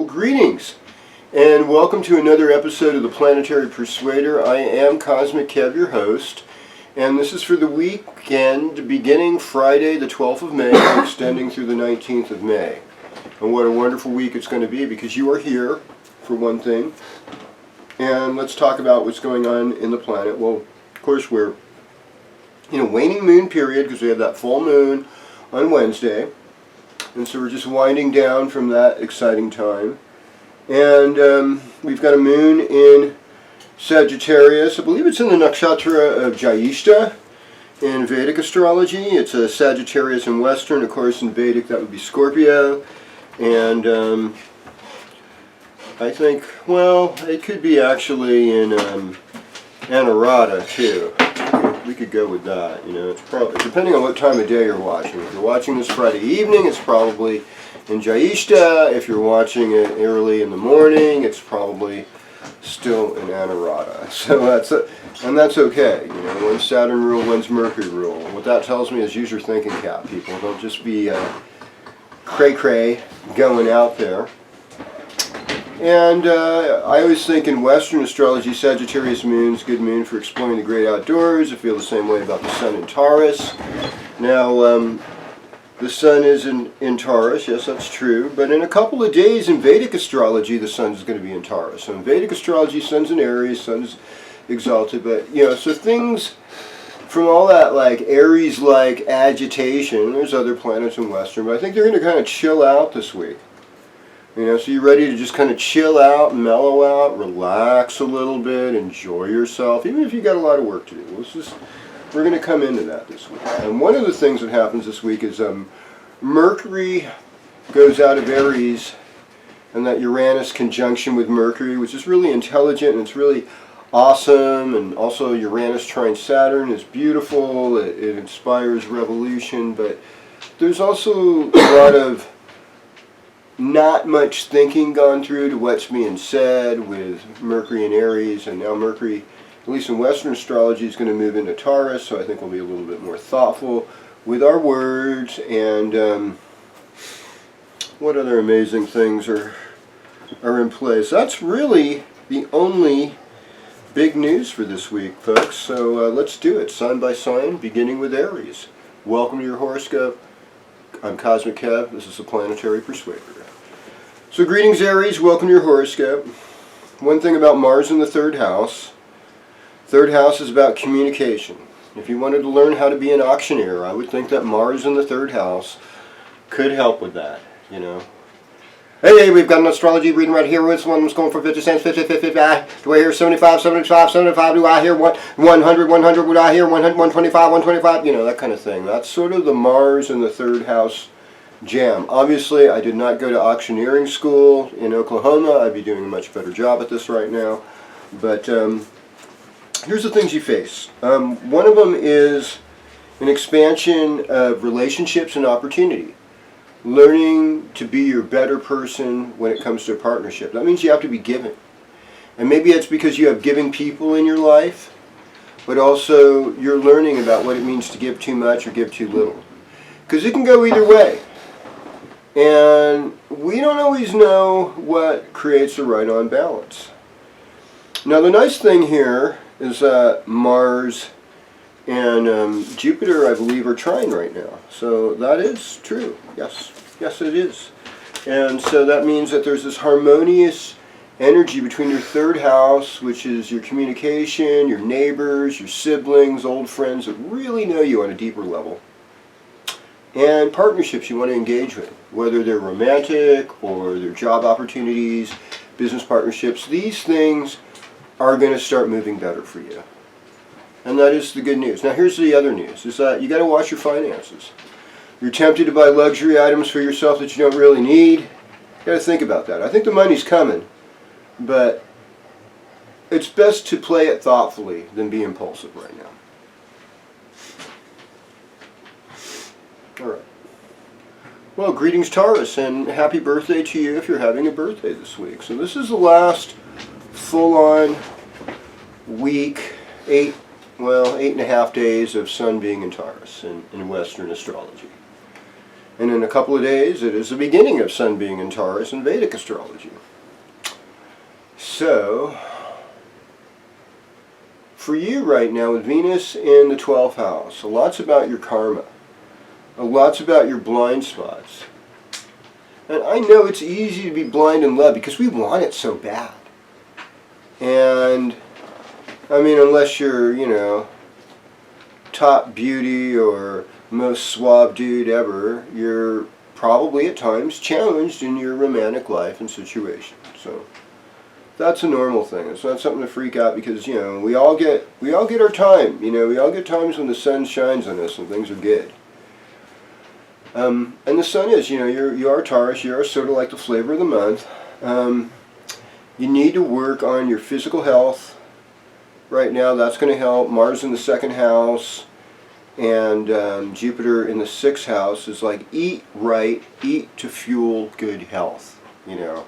Greetings, and welcome to another episode of the Planetary Persuader. I am KozMcKev's, your host, and this is for the weekend beginning Friday the 12th of May and extending through the 19th of May. And what a wonderful week it's going to be, because you are here, for one thing. And let's talk about what's going on in the planet. Well, of course, we're in a waning moon period, because we have that full moon on Wednesday. And so we're just winding down from that exciting time. And we've got a moon in Sagittarius. I believe it's in the nakshatra of Jyeshta in Vedic astrology. It's a Sagittarius in Western. Of course, in Vedic that would be Scorpio. And I think, well, it could be actually in Anuradha too. We could go with that. You know, it's probably, depending on what time of day you're watching. If you're watching this Friday evening, it's probably in Jyeshta. If you're watching it early in the morning, it's probably still in Anuradha. So that's okay. You know, one's Saturn rule, one's Mercury rule. What that tells me is use your thinking cap, people. Don't just be cray-cray going out there. And I always think in Western astrology, Sagittarius moon's good moon for exploring the great outdoors. I feel the same way about the sun in Taurus. Now, the sun is in Taurus, yes, that's true. But in a couple of days in Vedic astrology, the sun is going to be in Taurus. So in Vedic astrology, sun's in Aries, sun's exalted. But, you know, so things from all that, like, Aries-like agitation, there's other planets in Western, but I think they're going to kind of chill out this week. You know, so you're ready to just kind of chill out, mellow out, relax a little bit, enjoy yourself, even if you got a lot of work to do. We're going to come into that this week. And one of the things that happens this week is Mercury goes out of Aries, and that Uranus conjunction with Mercury, which is really intelligent and it's really awesome. And also Uranus trine Saturn is beautiful. It inspires revolution, but there's also a lot of not much thinking gone through to what's being said with Mercury and Aries, and now Mercury, at least in Western astrology, is going to move into Taurus, so I think we'll be a little bit more thoughtful with our words. And what other amazing things are in place? That's really the only big news for this week, folks. So let's do it, sign by sign, beginning with Aries. Welcome to your horoscope. I'm KozMcKev's. This is the Planetary Persuader. So greetings, Aries. Welcome to your horoscope. One thing about Mars in the third house. Third house is about communication. If you wanted to learn how to be an auctioneer, I would think that Mars in the third house could help with that, you know. Hey, we've got an astrology reading right here. This one was going for 50 cents, 50, 50, 50. Do I hear 75, 75, 75? Do I hear 100, 100? Would I hear 100, 125, 125? You know, that kind of thing. That's sort of the Mars in the third house jam. Obviously, I did not go to auctioneering school in Oklahoma. I'd be doing a much better job at this right now. But here's the things you face. One of them is an expansion of relationships and opportunity. Learning to be your better person when it comes to a partnership. That means you have to be giving. And maybe it's because you have giving people in your life, but also you're learning about what it means to give too much or give too little. Because it can go either way. And we don't always know what creates the right on balance. Now the nice thing here is that Mars and Jupiter, I believe, are trine right now. So that is true. Yes, it is. And so that means that there's this harmonious energy between your third house, which is your communication, your neighbors, your siblings, old friends that really know you on a deeper level, and partnerships you want to engage with, whether they're romantic or they're job opportunities, business partnerships. These things are going to start moving better for you. And that is the good news. Now here's the other news, is that you got to watch your finances. You're tempted to buy luxury items for yourself that you don't really need. You got to think about that. I think the money's coming, but it's best to play it thoughtfully than be impulsive right now. All right. Well, greetings Taurus, and happy birthday to you if you're having a birthday this week. So this is the last full-on week, 8.5 days of Sun being in Taurus in Western astrology. And in a couple of days, it is the beginning of Sun being in Taurus in Vedic astrology. So, for you right now with Venus in the 12th house, a lot's about your karma. A lot's about your blind spots. And I know it's easy to be blind in love because we want it so bad. And, I mean, unless you're, you know, top beauty or most suave dude ever, you're probably at times challenged in your romantic life and situation. So that's a normal thing. It's not something to freak out because, you know, we all get our time. You know, we all get times when the sun shines on us and things are good. And the sun is, you know, you are Taurus. You are sort of like the flavor of the month. You need to work on your physical health right now. That's going to help. Mars in the 2nd house and Jupiter in the 6th house is like eat right, eat to fuel good health. You know,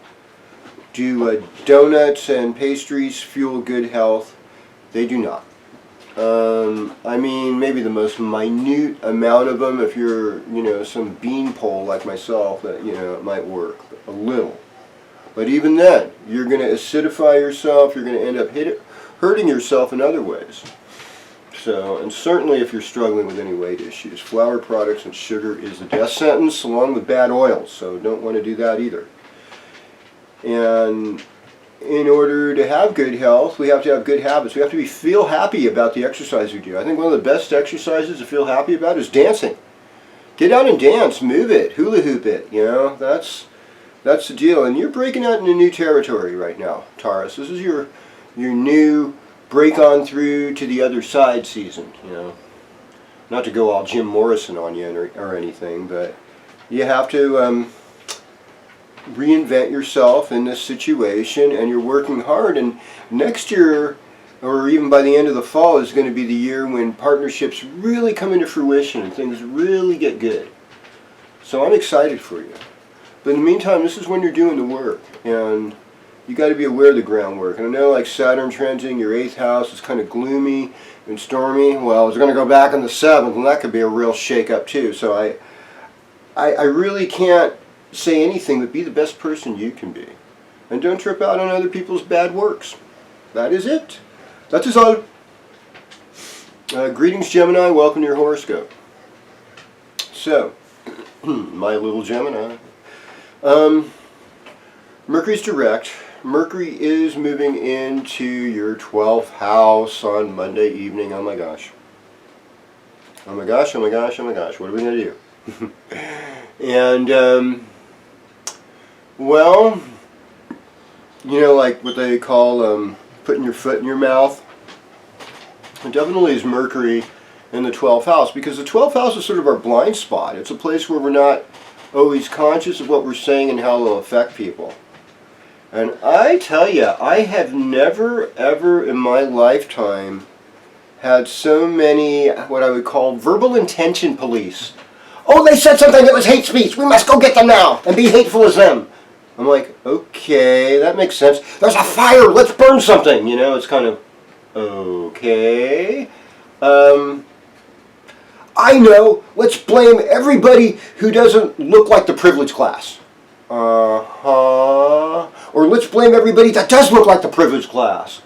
do donuts and pastries fuel good health? They do not. I mean, maybe the most minute amount of them, if you're, you know, some beanpole like myself, that, you know, it might work a little. But even then, you're going to acidify yourself, you're going to end up hurting yourself in other ways. So, and certainly if you're struggling with any weight issues, flour products and sugar is a death sentence along with bad oils, so don't want to do that either. And in order to have good health, we have to have good habits. We have to feel happy about the exercise we do. I think one of the best exercises to feel happy about is dancing. Get out and dance, move it, hula hoop it, you know, that's the deal. And you're breaking out into new territory right now, Taurus. This is your new break on through to the other side season, you know. Not to go all Jim Morrison on you or anything, but you have to reinvent yourself in this situation, and you're working hard. And next year, or even by the end of the fall, is going to be the year when partnerships really come into fruition and things really get good. So I'm excited for you. But in the meantime, this is when you're doing the work, and you got to be aware of the groundwork. And I know, like Saturn transiting your 8th house is kind of gloomy and stormy. Well, it's going to go back in the 7th, and that could be a real shake-up too. So I really can't say anything but be the best person you can be. And don't trip out on other people's bad works. That is it. That is all. Greetings, Gemini. Welcome to your horoscope. So, my little Gemini. Mercury's direct. Mercury is moving into your 12th house on Monday evening. Oh my gosh. Oh my gosh, oh my gosh, oh my gosh. What are we going to do? And, well, you know, like what they call putting your foot in your mouth. It definitely is Mercury in the 12th house, because the 12th house is sort of our blind spot. It's a place where we're not always conscious of what we're saying and how it'll affect people. And I tell you, I have never, ever in my lifetime had so many, what I would call verbal intention police. Oh, they said something that was hate speech. We must go get them now and be hateful as them. I'm like, okay, that makes sense. There's a fire, let's burn something. You know, it's kind of, okay. I know, let's blame everybody who doesn't look like the privileged class. Or let's blame everybody that does look like the privileged class.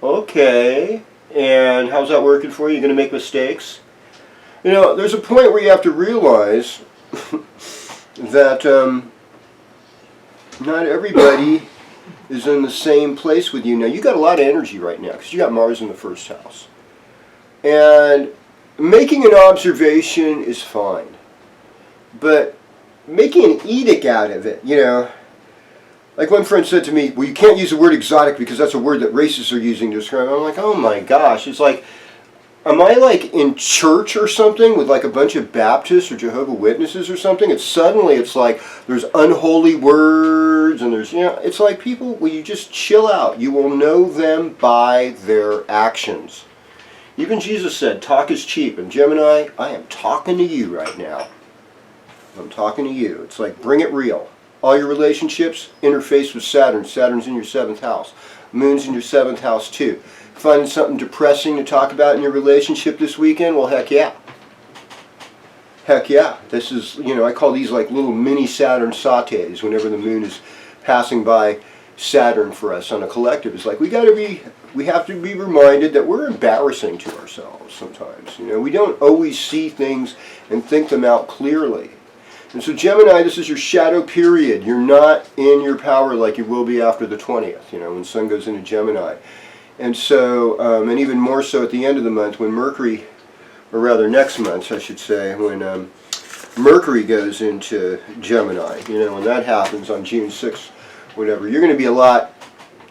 Okay, and how's that working for you? You going to make mistakes? You know, there's a point where you have to realize that not everybody is in the same place with you. Now, you got a lot of energy right now because you got Mars in the first house. And making an observation is fine. But making an edict out of it, you know, like one friend said to me, well, you can't use the word exotic because that's a word that racists are using to describe it. I'm like, oh my gosh. It's like, am I like in church or something with like a bunch of Baptists or Jehovah's Witnesses or something? It's like there's unholy words and there's, you know, it's like people, will you just chill out? You will know them by their actions. Even Jesus said, talk is cheap. And Gemini, I am talking to you right now. I'm talking to you. It's like, bring it real. All your relationships interface with Saturn. Saturn's in your 7th house. Moon's in your 7th house too. Finding something depressing to talk about in your relationship this weekend? Well, heck yeah. Heck yeah. This is, you know, I call these like little mini Saturn sautés whenever the moon is passing by Saturn for us on a collective. It's like we have to be reminded that we're embarrassing to ourselves sometimes. You know, we don't always see things and think them out clearly. And so Gemini, this is your shadow period. You're not in your power like you will be after the 20th, you know, when Sun goes into Gemini. And so, and even more so at the end of the month when Mercury, or rather next month I should say, when Mercury goes into Gemini, you know, when that happens on June 6th, whatever, you're going to be a lot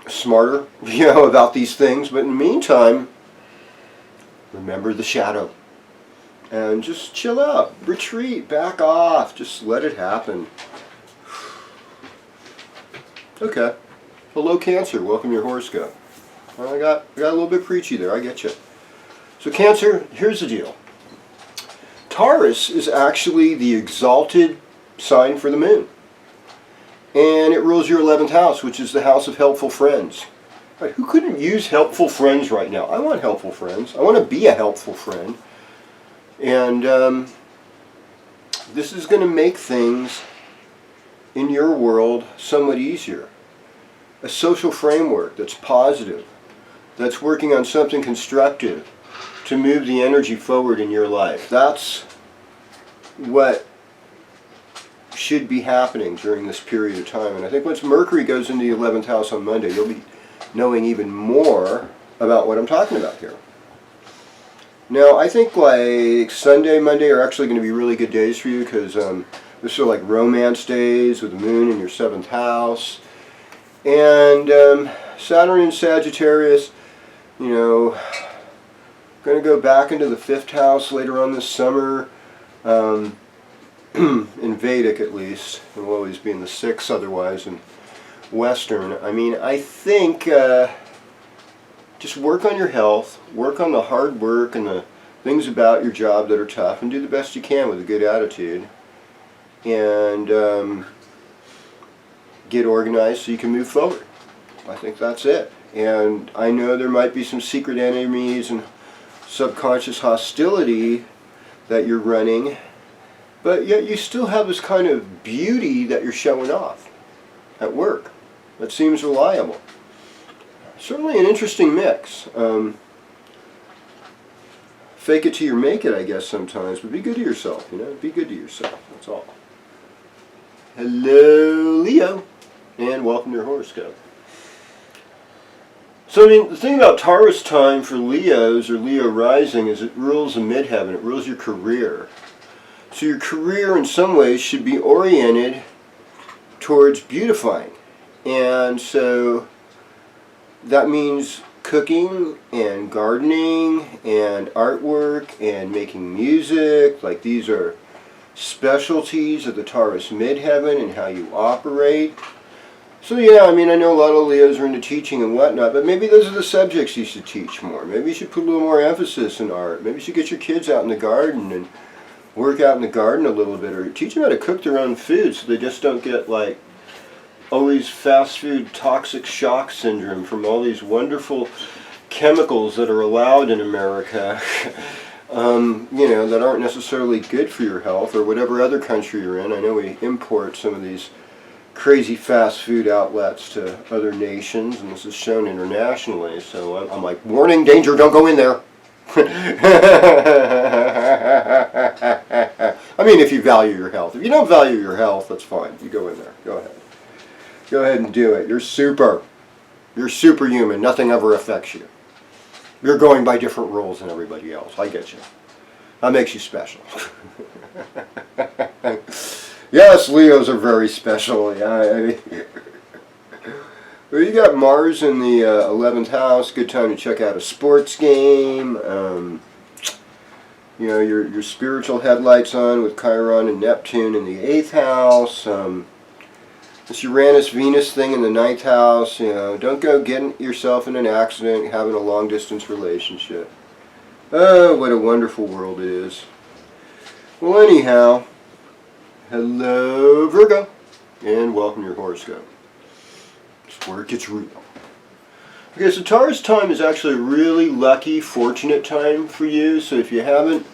smarter, you know, about these things. But in the meantime, remember the shadow. And just chill out, retreat, back off, just let it happen. Okay. Hello Cancer, welcome to your horoscope. Well, I got a little bit preachy there, I get you. So Cancer, here's the deal. Taurus is actually the exalted sign for the moon. And it rules your 11th house, which is the house of helpful friends. Right, who couldn't use helpful friends right now? I want helpful friends. I want to be a helpful friend. And this is going to make things in your world somewhat easier. A social framework that's positive, that's working on something constructive to move the energy forward in your life. That's what should be happening during this period of time. And I think once Mercury goes into the 11th house on Monday, you'll be knowing even more about what I'm talking about here. Now, I think like Sunday, Monday are actually going to be really good days for you because this are like romance days with the moon in your 7th house. And Saturn in Sagittarius, you know, going to go back into the 5th house later on this summer. In Vedic at least. It will always be in the 6th otherwise in Western. I mean, I think just work on your health, work on the hard work and the things about your job that are tough, and do the best you can with a good attitude. And get organized so you can move forward. I think that's it. And I know there might be some secret enemies and subconscious hostility that you're running, but yet you still have this kind of beauty that you're showing off at work that seems reliable. Certainly an interesting mix. Fake it till you make it, I guess, sometimes, but be good to yourself, you know? Be good to yourself, that's all. Hello, Leo, and welcome to your horoscope. So, I mean, the thing about Taurus time for Leos, or Leo rising, is it rules the midheaven, it rules your career. So your career, in some ways, should be oriented towards beautifying. And so that means cooking and gardening and artwork and making music. Like, these are specialties of the Taurus midheaven and how you operate. So yeah, I mean, I know a lot of Leos are into teaching and whatnot, but maybe those are the subjects you should teach more. Maybe you should put a little more emphasis in art. Maybe you should get your kids out in the garden and work out in the garden a little bit, or teach them how to cook their own food so they just don't get like always fast food toxic shock syndrome from all these wonderful chemicals that are allowed in America, you know, that aren't necessarily good for your health, or whatever other country you're in. I know we import some of these crazy fast food outlets to other nations, and this is shown internationally, so I'm like, warning, danger, don't go in there. I mean, if you value your health. If you don't value your health, that's fine. You go in there. Go ahead. Go ahead and do it. You're super. You're superhuman. Nothing ever affects you. You're going by different rules than everybody else. I get you. That makes you special. Yes, Leos are very special. Yeah, well, you got Mars in the 11th house. Good time to check out a sports game. You know, your spiritual headlights on with Chiron and Neptune in the 8th house. This Uranus-Venus thing in the 9th house. You know, don't go getting yourself in an accident, having a long-distance relationship. Oh, what a wonderful world it is. Well, anyhow, hello, Virgo, and welcome to your horoscope. It's where it gets real. Okay, so Taurus time is actually a really lucky, fortunate time for you. So if you haven't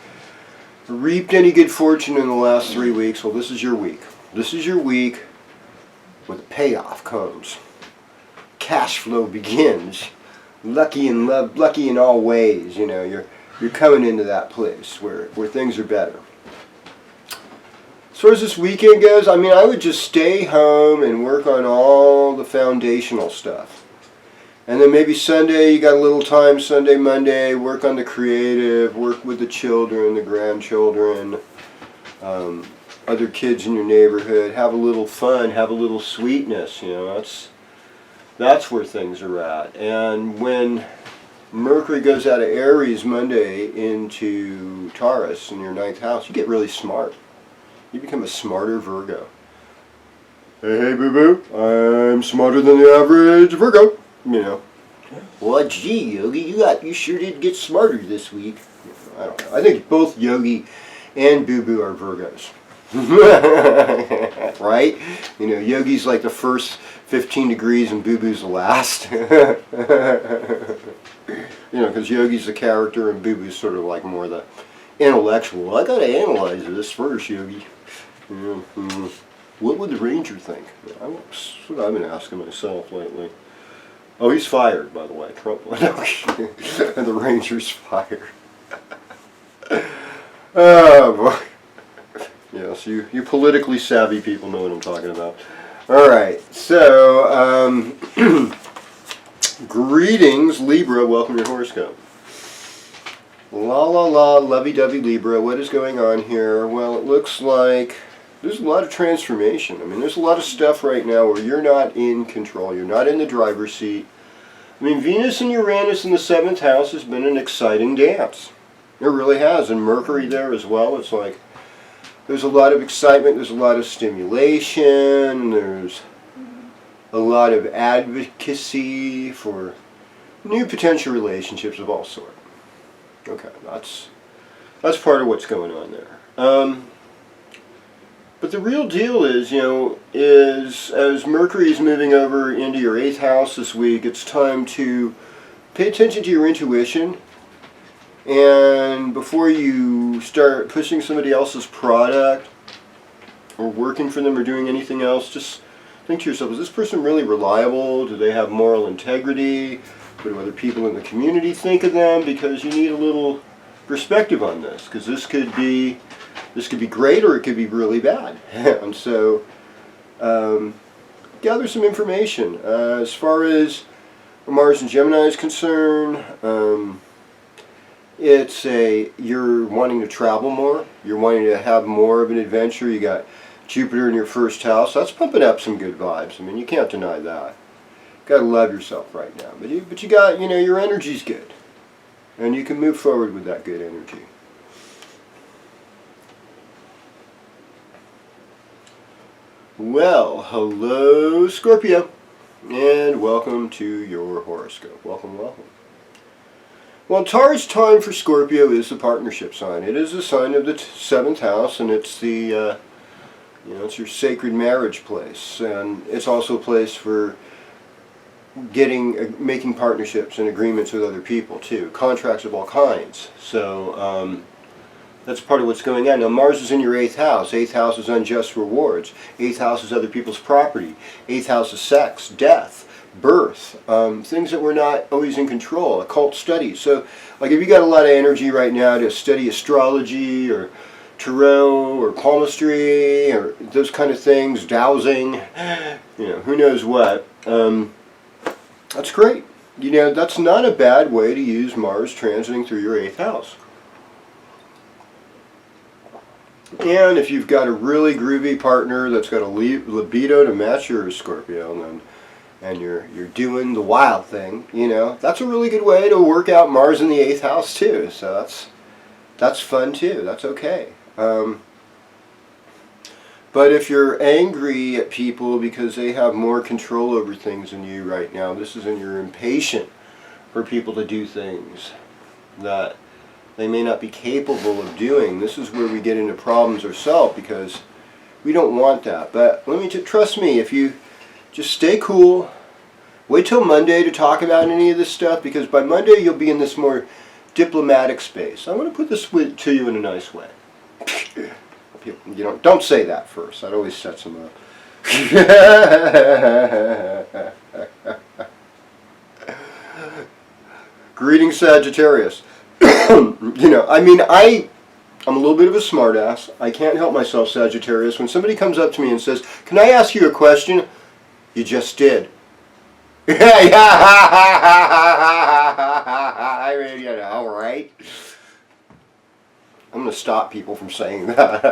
reaped any good fortune in the last 3 weeks, well, this is your week. This is your week where the payoff comes. Cash flow begins. Lucky in love, lucky in all ways. You know, you're coming into that place where things are better. As far as this weekend goes, I mean, I would just stay home and work on all the foundational stuff. And then maybe Sunday, you got a little time, Sunday, Monday, work on the creative, work with the children, the grandchildren, other kids in your neighborhood, have a little fun, have a little sweetness, you know, that's where things are at. And when Mercury goes out of Aries Monday into Taurus in your 9th house, you get really smart. You become a smarter Virgo. Hey, boo-boo, I'm smarter than the average Virgo. You know. Well, gee, Yogi, you sure did get smarter this week. I don't know. I think both Yogi and Boo-Boo are Virgos. Right? You know, Yogi's like the first 15 degrees and Boo-Boo's the last. You know, because Yogi's the character and Boo-Boo's sort of like more the intellectual. I gotta analyze this first, Yogi. You know, what would the Ranger think? That's what I've been asking myself lately. Oh, he's fired, by the way. Trump. And the Ranger's fired. Oh, boy. Yes, you politically savvy people know what I'm talking about. All right, so, greetings, Libra. Welcome to your horoscope. La la la, lovey-dovey Libra. What is going on here? Well, it looks like there's a lot of transformation. I mean, there's a lot of stuff right now where you're not in control. You're not in the driver's seat. I mean, Venus and Uranus in the 7th house has been an exciting dance. It really has. And Mercury there as well. It's like there's a lot of excitement. There's a lot of stimulation. There's a lot of advocacy for new potential relationships of all sorts. Okay, that's part of what's going on there. But the real deal is, you know, as Mercury is moving over into your 8th house this week, it's time to pay attention to your intuition. And before you start pushing somebody else's product or working for them or doing anything else, just think to yourself, is this person really reliable? Do they have moral integrity? What do other people in the community think of them? Because you need a little perspective on this, because this could be great or it could be really bad. And so gather some information. As far as Mars and Gemini is concerned, you're wanting to travel more. You're wanting to have more of an adventure. You got Jupiter in your 1st house. That's pumping up some good vibes. I mean, you can't deny that. Got to love yourself right now. But you got, you know, your energy's good. And you can move forward with that good energy. Well, hello Scorpio, and welcome to your horoscope. Welcome, welcome. Well, Taurus time for Scorpio is the partnership sign. It is a sign of the 7th house, and it's the, it's your sacred marriage place, and it's also a place for making partnerships and agreements with other people too, contracts of all kinds. So that's part of what's going on. Now Mars is in your 8th house. 8th house is unjust rewards. 8th house is other people's property. 8th house is sex, death, birth, things that we're not always in control, occult studies. So like if you got a lot of energy right now to study astrology or tarot or palmistry or those kind of things, dowsing, who knows what. That's great. You know, that's not a bad way to use Mars transiting through your 8th house. And if you've got a really groovy partner that's got a libido to match your Scorpio, and you're doing the wild thing, you know, that's a really good way to work out Mars in the 8th house too. So that's fun too. That's okay. But if you're angry at people because they have more control over things than you right now, this is when you're impatient for people to do things that they may not be capable of doing. This is where we get into problems ourselves, because we don't want that. But trust me, if you just stay cool, wait till Monday to talk about any of this stuff, because by Monday you'll be in this more diplomatic space. I want to put this to you in a nice way. You know, don't say that first. That always sets them up. Greetings, Sagittarius. You know, I mean, I'm a little bit of a smartass. I can't help myself, Sagittarius. When somebody comes up to me and says, "Can I ask you a question?" You just did. I mean, you know, right? I'm going to stop people from saying that.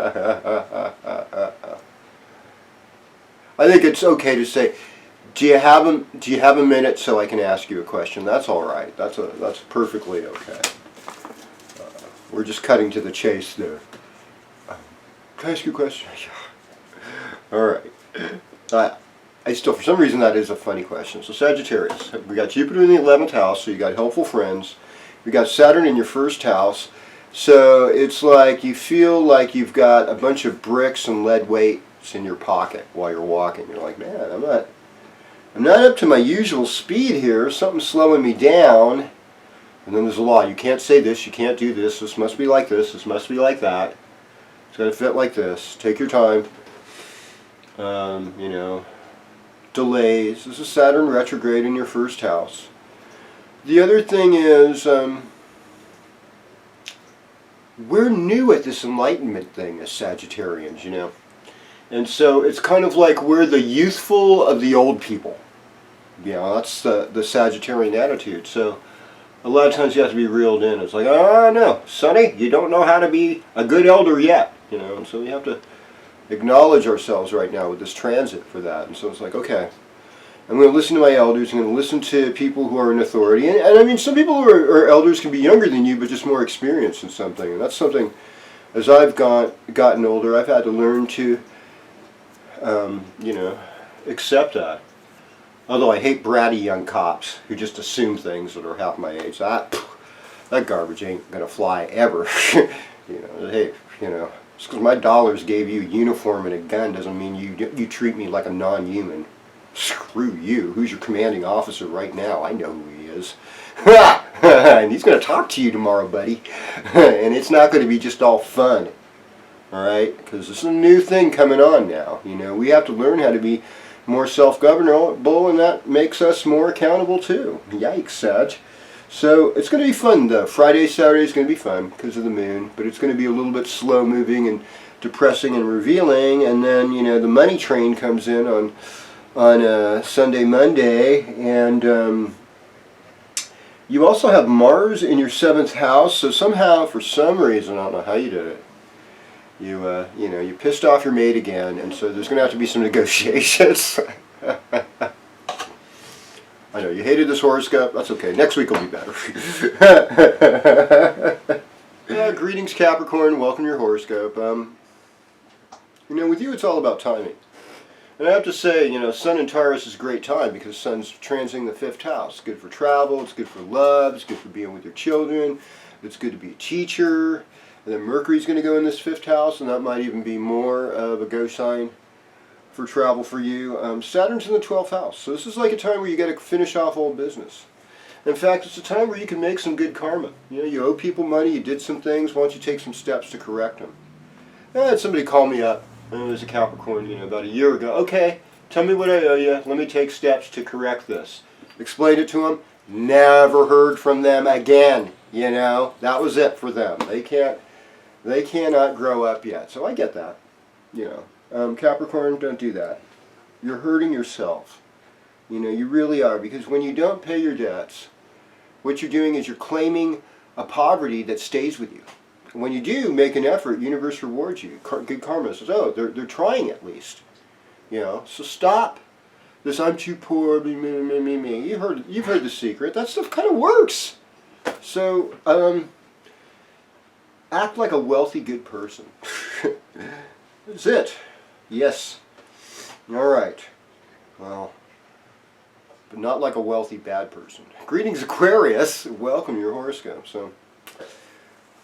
I think it's okay to say, do you have a minute so I can ask you a question? That's all right. That's perfectly okay. We're just cutting to the chase there. Can I ask you a question? All right. I still, for some reason, that is a funny question. So Sagittarius, we got Jupiter in the 11th house, so you got helpful friends. We got Saturn in your 1st house. So it's like you feel like you've got a bunch of bricks and lead weights in your pocket while you're walking. You're like, man, I'm not up to my usual speed here. Something's slowing me down. And then there's a law. You can't say this. You can't do this. This must be like this. This must be like that. It's got to fit like this. Take your time. You know, delays. This is Saturn retrograde in your 1st house. The other thing is, we're new at this enlightenment thing as Sagittarians, you know. And so it's kind of like we're the youthful of the old people. You know, that's the Sagittarian attitude. So a lot of times you have to be reeled in. It's like, oh no, Sonny, you don't know how to be a good elder yet. You know, and so we have to acknowledge ourselves right now with this transit for that. And so it's like, okay, I'm going to listen to my elders. I'm going to listen to people who are in authority. And I mean, some people who are elders can be younger than you, but just more experienced in something. And that's something, as I've gotten older, I've had to learn to, you know, accept that. Although I hate bratty young cops who just assume things that are half my age. That garbage ain't going to fly ever. You know, hey, you know, just because my dollars gave you a uniform and a gun doesn't mean you treat me like a non-human. Screw you. Who's your commanding officer right now? I know who he is. And he's going to talk to you tomorrow, buddy. And it's not going to be just all fun. Alright? Because this is a new thing coming on now. You know, we have to learn how to be more self-governable, and that makes us more accountable too. Yikes, Sag. So it's going to be fun though. Friday, Saturday is going to be fun because of the moon. But it's going to be a little bit slow moving and depressing and revealing. And then, you know, the money train comes in on Sunday, Monday, and you also have Mars in your 7th house. So somehow, for some reason, I don't know how you did it, you know, you pissed off your mate again, and so there's going to have to be some negotiations. I know you hated this horoscope. That's okay. Next week will be better. Greetings, Capricorn. Welcome to your horoscope. You know, with you, it's all about timing. And I have to say, you know, Sun in Taurus is a great time because Sun's transiting the 5th house. It's good for travel, it's good for love, it's good for being with your children, it's good to be a teacher. And then Mercury's going to go in this 5th house, and that might even be more of a go sign for travel for you. Saturn's in the 12th house, so this is like a time where you got to finish off old business. In fact, it's a time where you can make some good karma. You know, you owe people money, you did some things, why don't you take some steps to correct them? I had somebody call me up. It was a Capricorn, you know, about a year ago. Okay, tell me what I owe you. Let me take steps to correct this. Explained it to them. Never heard from them again. You know, that was it for them. They cannot grow up yet. So I get that. You know, Capricorn, don't do that. You're hurting yourself. You know, you really are, because when you don't pay your debts, what you're doing is you're claiming a poverty that stays with you. When you do make an effort, universe rewards you. Good karma says, oh, they're trying at least. You know, so stop this I'm too poor, me. You've heard the secret. That stuff kind of works. So, act like a wealthy, good person. That's it. Yes. All right. Well, but not like a wealthy, bad person. Greetings, Aquarius. Welcome to your horoscope. So,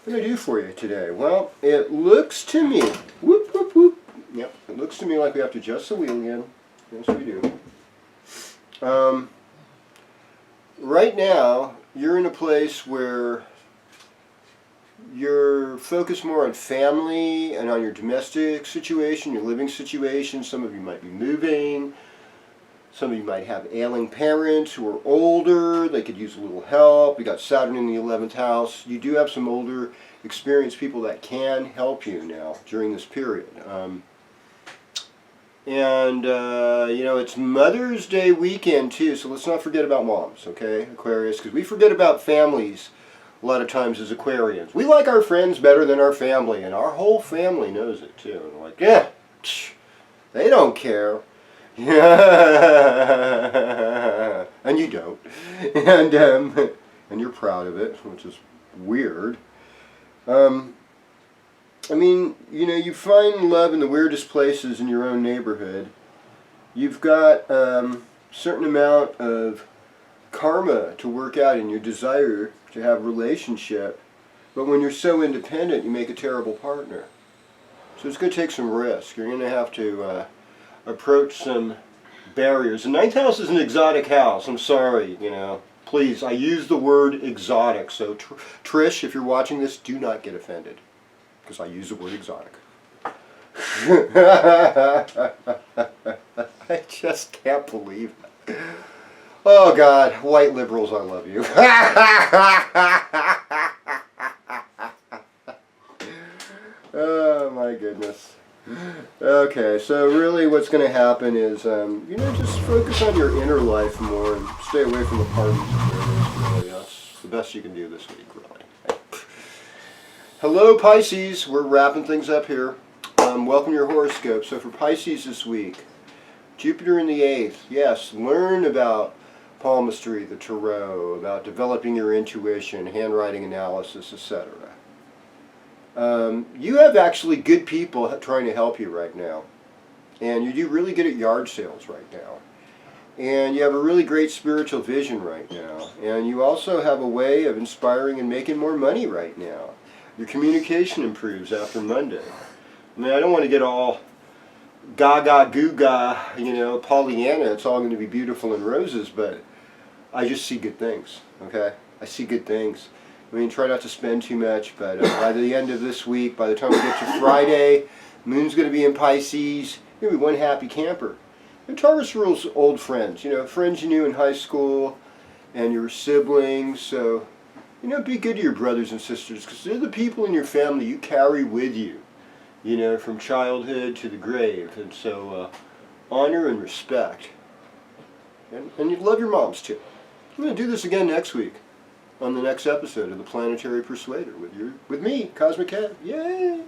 what do I do for you today? Well, it looks to me, whoop, whoop, whoop. Yep, it looks to me like we have to adjust the wheel again. Yes, we do. Right now, you're in a place where you're focused more on family and on your domestic situation, your living situation. Some of you might be moving. Some of you might have ailing parents who are older. They could use a little help. You got Saturn in the 11th house. You do have some older, experienced people that can help you now during this period. You know, it's Mother's Day weekend too, so let's not forget about moms, okay, Aquarius? Because we forget about families a lot of times as Aquarians. We like our friends better than our family, and our whole family knows it too. And we're like, yeah, they don't care. Yeah, and you don't, and you're proud of it, which is weird. I mean, you know, you find love in the weirdest places in your own neighborhood. You've got a certain amount of karma to work out in your desire to have a relationship, but when you're so independent, you make a terrible partner. So it's going to take some risk. You're going to have to approach some barriers. The 9th house is an exotic house. I'm sorry, you know. Please, I use the word exotic. So Trish, if you're watching this, do not get offended, because I use the word exotic. I just can't believe it. Oh God, white liberals, I love you. Oh my goodness. Okay, so really what's going to happen is, you know, just focus on your inner life more and stay away from the parties. Really, that's the best you can do this week, really. Hello Pisces, we're wrapping things up here. Welcome to your horoscope. So for Pisces this week, Jupiter in the 8th, yes, learn about palmistry, the tarot, about developing your intuition, handwriting analysis, etc. You have actually good people trying to help you right now. And you do really good at yard sales right now. And you have a really great spiritual vision right now. And you also have a way of inspiring and making more money right now. Your communication improves after Monday. I mean, I don't want to get all gaga goo ga, you know, Pollyanna. It's all going to be beautiful and roses, but I just see good things, okay? I see good things. I mean, try not to spend too much, but by the end of this week, by the time we get to Friday, Moon's going to be in Pisces. You're going to be one happy camper. And Taurus rules old friends, you know, friends you knew in high school and your siblings. So, you know, be good to your brothers and sisters, because they're the people in your family you carry with you, you know, from childhood to the grave. And so, honor and respect. And you love your moms, too. I'm going to do this again next week on the next episode of the Planetary Persuader with me, KozMcKev's. Yay!